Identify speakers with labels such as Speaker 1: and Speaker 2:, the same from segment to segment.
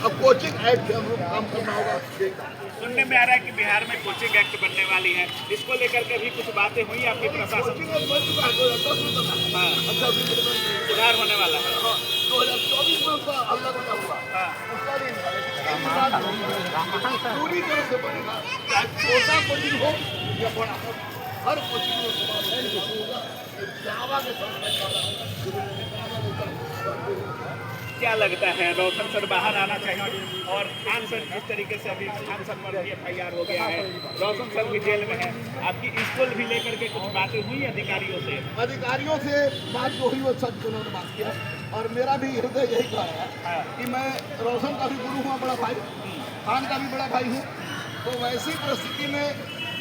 Speaker 1: अब coaching act से हम लोग काम करना होगा।
Speaker 2: सुनने में आ रहा है कि बिहार में कोचिंग एक्ट बनने वाली है, इसको लेकर के भी कुछ बातें हुई आपके प्रशासन?
Speaker 1: बन चुका है 2010 में बना।
Speaker 2: हाँ,
Speaker 1: अच्छा
Speaker 2: सुधार होने वाला है।
Speaker 1: 2024 में उसका हल्ला बना हुआ।
Speaker 2: हाँ,
Speaker 1: उसका नहीं पूरी तरह से बनेगा, चाहे छोटा कोचिंग हो या बड़ा हो, हर कोचिंग में समावेश होगा। जावा के
Speaker 2: क्या लगता है रोशन सर बाहर आना चाहिए? और खान सर जिस तरीके से अभी खान सर पर भी FIR हो गया है, रोशन सर भी जेल में है, आपकी स्कूल भी लेकर के कुछ बातें हुई अधिकारियों से?
Speaker 1: अधिकारियों से बात जो हुई वो सच उन्होंने बात किया, और मेरा भी हृदय यही कह रहा है कि मैं रोशन का भी गुरु हुआ, बड़ा भाई, खान का भी बड़ा भाई हूँ। तो वैसी परिस्थिति में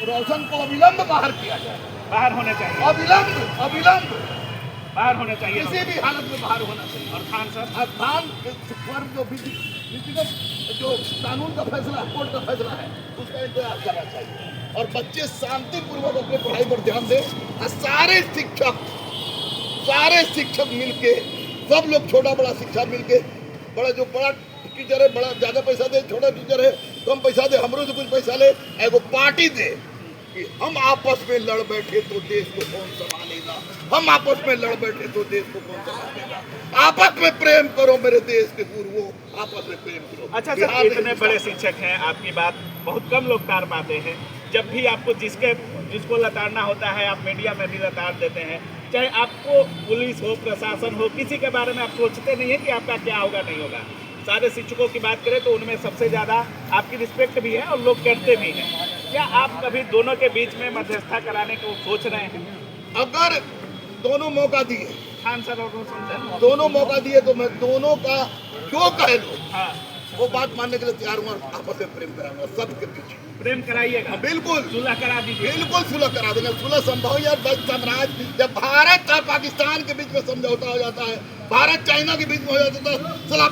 Speaker 1: रोशन को अविलंब बाहर किया जाए,
Speaker 2: बाहर होने चाहिए,
Speaker 1: अविलंब
Speaker 2: बाहर होने चाहिए,
Speaker 1: किसी भी हालत में बाहर होना चाहिए।
Speaker 2: और खान सर?
Speaker 1: खान पर जो व्यक्तिगत जो कानून का फैसला, कोर्ट का फैसला है, उसका इंतजार करना चाहिए, और बच्चे शांतिपूर्वक अपने पढ़ाई पर ध्यान दें। और सारे शिक्षक मिलके, सब लोग छोटा बड़ा शिक्षा मिलके, बड़ा टीचर है, बड़ा ज्यादा पैसा दे, छोटा टीचर है कम पैसा दे, हमरो से कुछ पैसा ले, एगो पार्टी दे कि हम आपस में लड़ बैठे तो देश को कौन संभालेगा, हम आपस में लड़ बैठे तो देश को कौन संभालेगा। आपस में प्रेम करो मेरे देश के गुरुओं, आपस में प्रेम करो।
Speaker 2: अच्छा सर, इतने बड़े शिक्षक हैं, आपकी बात बहुत कम लोग तार पाते हैं। जब भी आपको जिसको लताड़ना होता है, आप मीडिया में भी लताड़ देते हैं। चाहे आपको पुलिस हो, प्रशासन हो, किसी के बारे में आप सोचते नहीं है कि आपका क्या होगा नहीं होगा। सारे शिक्षकों की बात करें तो उनमें सबसे ज़्यादा आपकी रिस्पेक्ट भी है और लोग करते भी हैं। क्या आप कभी दोनों के बीच में मध्यस्थता कराने को सोच रहे हैं?
Speaker 1: अगर दोनों मौका दिए,
Speaker 2: खान सर और रोशन सर
Speaker 1: दोनों मौका दिए, तो मैं दोनों का जो कहे लो,
Speaker 2: हाँ,
Speaker 1: वो बात मानने के लिए तैयार हूँ, और आपस में प्रेम कराऊंगा सबके बीच।
Speaker 2: प्रेम कराइएगा,
Speaker 1: बिल्कुल
Speaker 2: सुलह करा दीजिए।
Speaker 1: बिल्कुल सुलह करा देंगे। सुलह संभव यार, साम्राज्य जब भारत और पाकिस्तान के बीच में समझौता हो जाता है, भारत चाइना के बीच में हो जाता है, साला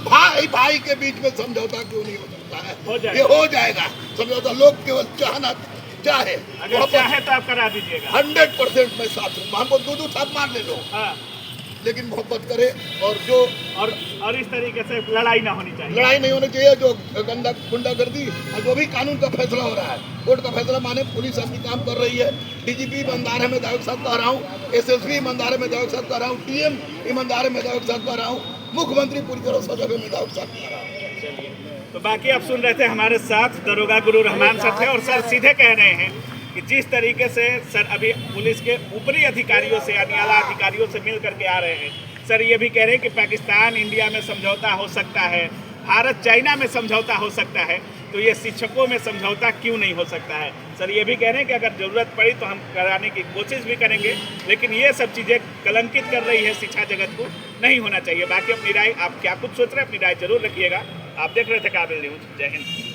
Speaker 1: भाई के बीच में समझौता क्यों नहीं हो सकता है? ये हो जाएगा समझौता। लोग केवल चाहना चाहे,
Speaker 2: अगर चाहे तो आप करा दीजिएगा।
Speaker 1: 100% मैं साथ हूँ। हमको दो साथ मार ले लो,
Speaker 2: हाँ,
Speaker 1: लेकिन मोहब्बत करे, और जो
Speaker 2: और इस तरीके से लड़ाई ना होनी चाहिए,
Speaker 1: लड़ाई नहीं होनी चाहिए। जो गुंडागर्दी और जो भी कानून का फैसला हो रहा है, कोर्ट का फैसला माने। पुलिस अपनी काम कर रही है, DGP ईमानदार है, मैं दावे के साथ कह रहा हूँ, SSP ईमानदार है, मैं दावे के साथ कह रहा हूँ, DM ईमानदार है, मैं दावे के साथ कह रहा हूँ, मुख्यमंत्री पूरी तरह सजग है, मैं दावे के साथ कह रहा हूँ।
Speaker 2: तो बाकी आप सुन रहे थे हमारे साथ दरोगा गुरु रहमान सर थे, और सर सीधे कह रहे हैं कि जिस तरीके से सर अभी पुलिस के ऊपरी अधिकारियों से यानी आला अधिकारियों से मिल करके आ रहे हैं, सर ये भी कह रहे हैं कि पाकिस्तान इंडिया में समझौता हो सकता है, भारत चाइना में समझौता हो सकता है, तो ये शिक्षकों में समझौता क्यों नहीं हो सकता है? सर ये भी कह रहे हैं कि अगर ज़रूरत पड़ी तो हम कराने की कोशिश भी करेंगे, लेकिन ये सब चीज़ें कलंकित कर रही है शिक्षा जगत को, नहीं होना चाहिए। बाकी अपनी राय, आप क्या कुछ सोच रहे हैं, अपनी राय जरूर रखिएगा। आप देख रहे थे काबिल न्यूज़। जय हिंद।